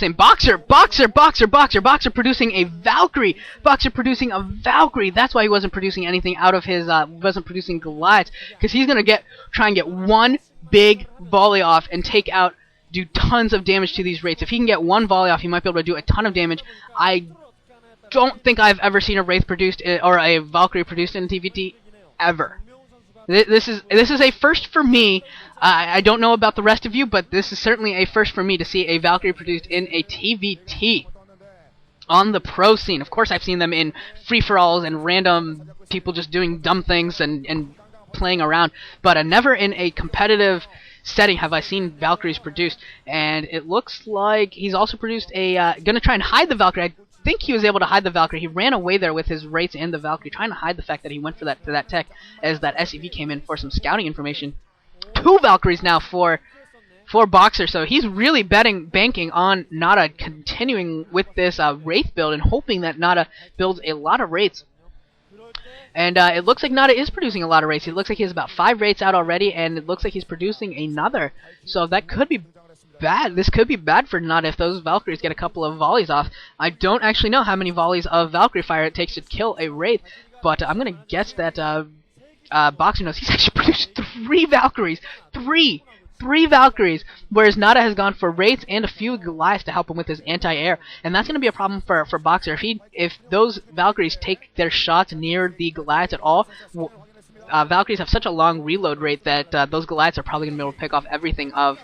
Same. Boxer producing a Valkyrie. Boxer producing a Valkyrie. That's why he wasn't producing anything out of his, wasn't producing Goliaths, because he's gonna try and get one big volley off and do tons of damage to these Wraiths. If he can get one volley off, he might be able to do a ton of damage. I don't think I've ever seen a Wraith produced, or a Valkyrie produced in TVT, ever. This is a first for me. I don't know about the rest of you, but this is certainly a first for me to see a Valkyrie produced in a TVT on the pro scene. Of course, I've seen them in free-for-alls and random people just doing dumb things and playing around, but never in a competitive setting have I seen Valkyries produced. And it looks like he's also produced gonna try and hide the Valkyrie. I think he was able to hide the Valkyrie. He ran away there with his Wraiths and the Valkyrie, trying to hide the fact that he went for that tech as that SCV came in for some scouting information. 2 Valkyries now for Boxer, so he's really banking on Nada continuing with this Wraith build and hoping that Nada builds a lot of Wraiths. And it looks like Nada is producing a lot of Wraiths. It looks like he has about 5 Wraiths out already, and it looks like he's producing another. So that could be bad. This could be bad for Nada if those Valkyries get a couple of volleys off. I don't actually know how many volleys of Valkyrie fire it takes to kill a Wraith, but I'm going to guess that Boxer knows he's actually produced 3 Valkyries. 3 Valkyries, whereas Nada has gone for Wraiths and a few Goliaths to help him with his anti-air, and that's going to be a problem for Boxer. If those Valkyries take their shots near the Goliaths at all, Valkyries have such a long reload rate that those Goliaths are probably going to be able to pick off everything of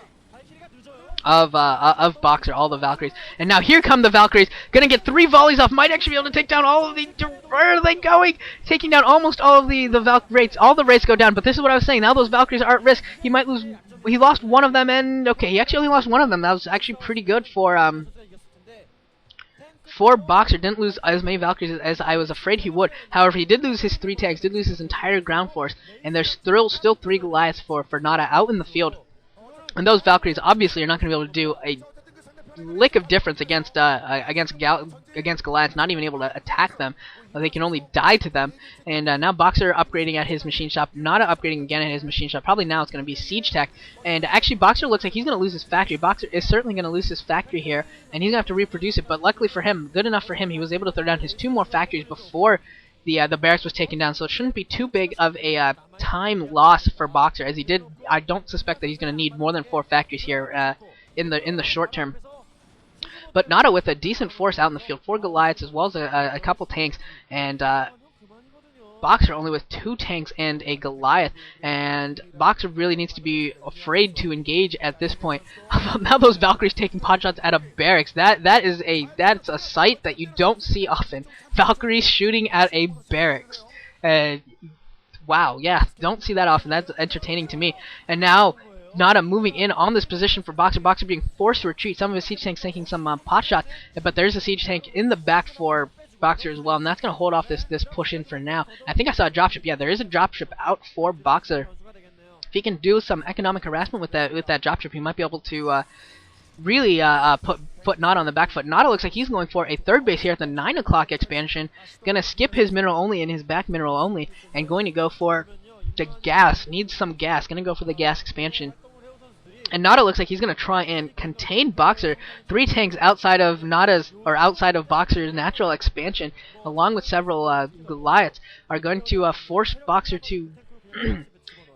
Boxer, all the Valkyries. And now here come the Valkyries, gonna get 3 volleys off, might actually be able to take down all of the, where are they going? Taking down almost all of the Wraiths. All the Wraiths go down, but this is what I was saying, now those Valkyries are at risk. He might lose, he lost one of them, and okay, he actually only lost one of them. That was actually pretty good for Boxer. Didn't lose as many Valkyries as I was afraid he would. However, he did lose his 3 tanks, did lose his entire ground force, and there's still 3 Goliaths for Nada out in the field. And those Valkyries obviously are not going to be able to do a lick of difference against Goliaths, not even able to attack them. They can only die to them. And now Boxer upgrading at his machine shop, Nada upgrading again at his machine shop. Probably now it's going to be Siege Tech. And actually Boxer looks like he's going to lose his factory. Boxer is certainly going to lose his factory here, and he's going to have to reproduce it. But luckily for him, good enough for him, he was able to throw down his 2 more factories before the barracks was taken down, so it shouldn't be too big of a time loss for Boxer, as he did. I don't suspect that he's going to need more than 4 factories here in the short term. But Nada with a decent force out in the field, 4 Goliaths as well as a couple tanks, and Boxer only with 2 tanks and a Goliath, and Boxer really needs to be afraid to engage at this point. Now those Valkyries taking pot shots at a barracks, that's a sight that you don't see often. Valkyries shooting at a barracks. Wow, yeah, don't see that often. That's entertaining to me. And now Nada moving in on this position for Boxer. Boxer being forced to retreat. Some of his siege tanks taking some pot shots, but there's a siege tank in the back for Boxer as well, and that's going to hold off this push in for now. I think I saw a dropship. Yeah, there is a dropship out for Boxer. If he can do some economic harassment with that dropship, he might be able to really put Nada on the back foot. Nada looks like he's going for a 3rd base here at the 9 o'clock expansion. Going to skip his mineral only and his back mineral only, and going to go for the gas. Needs some gas. Going to go for the gas expansion. And Nada looks like he's going to try and contain Boxer. 3 tanks outside of Boxer's natural expansion, along with several Goliaths, are going to force Boxer to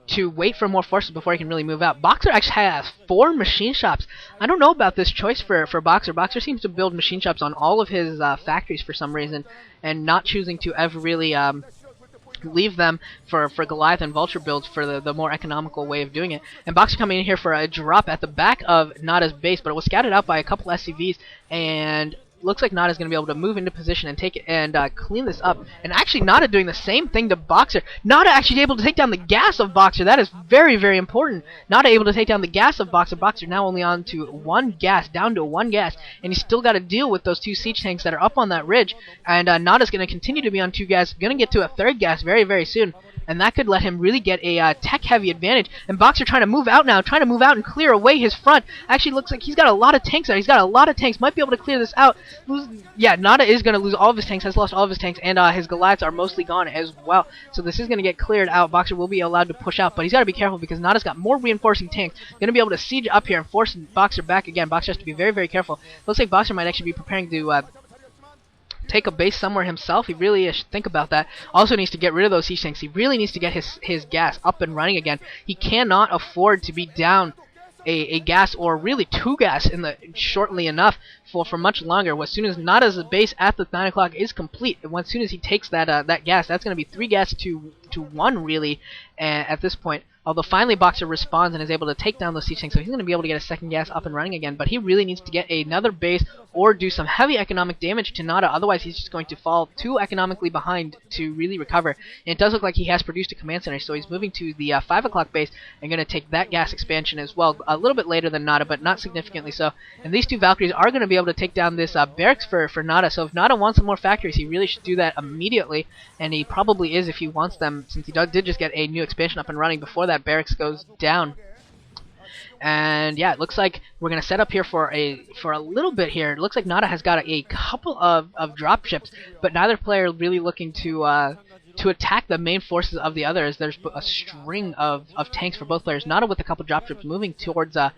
to wait for more forces before he can really move out. Boxer actually has 4 machine shops. I don't know about this choice for Boxer. Boxer seems to build machine shops on all of his factories for some reason, and not choosing to ever really leave them for Goliath and Vulture builds for the more economical way of doing it. And Boxer coming in here for a drop at the back of Nada's base, but it was scouted out by a couple SCVs, and looks like Nada's going to be able to move into position and take it and clean this up. And actually Nada doing the same thing to Boxer. Nada actually able to take down the gas of Boxer. That is very, very important. Nada able to take down the gas of Boxer. Boxer now only on to 1 gas, down to 1 gas, and he's still got to deal with those 2 siege tanks that are up on that ridge. And Nada's going to continue to be on 2 gas, going to get to a 3rd gas very, very soon. and that could let him really get a tech-heavy advantage. And Boxer trying to move out now, trying to move out and clear away his front. Actually looks like he's got a lot of tanks there. He's got a lot of tanks. Might be able to clear this out. Yeah, Nada is going to lose all of his tanks, has lost all of his tanks, and his Goliaths are mostly gone as well. So this is going to get cleared out. Boxer will be allowed to push out, but he's got to be careful because Nada's got more reinforcing tanks. Going to be able to siege up here and force Boxer back again. Boxer has to be very, very careful. Looks like Boxer might actually be preparing to take a base somewhere himself. He really should think about that. Also needs to get rid of those siege tanks. He really needs to get his gas up and running again. He cannot afford to be down a gas, or really 2 gas shortly enough for much longer. As soon as Nada's base at the 9 o'clock is complete, and as soon as he takes that gas, that's going to be 3 gas to 1 really at this point. Although finally Boxer responds and is able to take down those siege tanks, so he's going to be able to get a second gas up and running again. But he really needs to get another base or do some heavy economic damage to Nada, otherwise he's just going to fall too economically behind to really recover. And it does look like he has produced a command center, so he's moving to the 5 o'clock base and going to take that gas expansion as well, a little bit later than Nada, but not significantly so. And these 2 Valkyries are going to be able to take down this barracks for Nada, so if Nada wants some more factories, he really should do that immediately, and he probably is if he wants them, since he did just get a new expansion up and running before that barracks goes down. And yeah, it looks like we're gonna set up here for a little bit here. It looks like Nada has got a couple of dropships, but neither player really looking to attack the main forces of the other, as there's a string of tanks for both players. Nada with a couple dropships moving towards the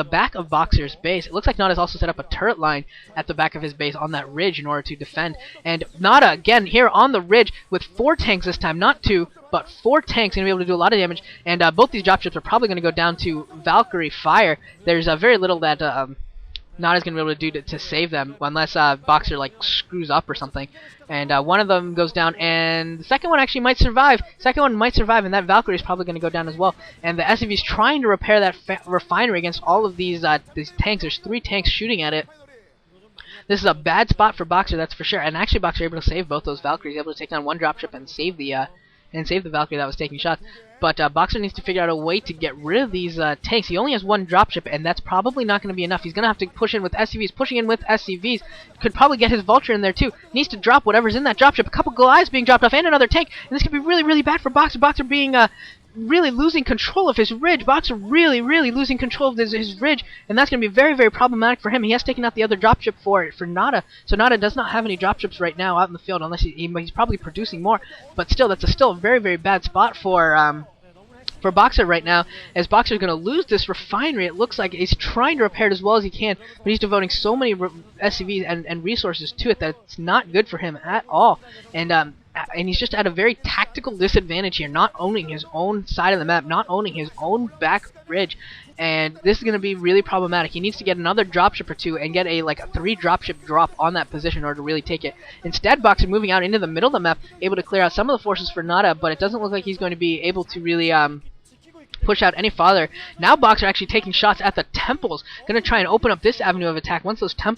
back of Boxer's base. It looks like Nada's also set up a turret line at the back of his base on that ridge in order to defend. And Nada, again, here on the ridge with 4 tanks this time, not 2, but 4 tanks, going to be able to do a lot of damage. And both these dropships are probably going to go down to Valkyrie fire. There's very little that Nada's going to be able to do to save them, unless Boxer like screws up or something. And one of them goes down, and the second one actually might survive. Second one might survive, and that Valkyrie is probably going to go down as well. And the SCV is trying to repair that refinery against all of these tanks. There's 3 tanks shooting at it. This is a bad spot for Boxer, that's for sure. And actually, Boxer able to save both those Valkyries, able to take down one dropship and save the Valkyrie that was taking shots. But Boxer needs to figure out a way to get rid of these tanks. He only has 1 dropship, and that's probably not going to be enough. He's going to have to push in with SCVs. Pushing in with SCVs could probably get his Vulture in there too. Needs to drop whatever's in that dropship. A couple Goliaths being dropped off, and another tank. And this could be really, really bad for Boxer. Boxer being really losing control of his ridge. Boxer really, really losing control of his ridge, and that's going to be very, very problematic for him. He has taken out the other dropship for Nada, so Nada does not have any dropships right now out in the field, unless he's probably producing more. But still, that's still a very, very bad spot for Boxer right now, as Boxer's going to lose this refinery. It looks like he's trying to repair it as well as he can, but he's devoting so many SCVs and resources to it that it's not good for him at all. And he's just at a very tactical disadvantage here, not owning his own side of the map, not owning his own back ridge. And this is going to be really problematic. He needs to get another dropship or 2 and get a 3 dropship drop on that position in order to really take it. Instead, Boxer moving out into the middle of the map, able to clear out some of the forces for Nada, but it doesn't look like he's going to be able to really push out any farther. Now Boxer actually taking shots at the temples, going to try and open up this avenue of attack. Once those temples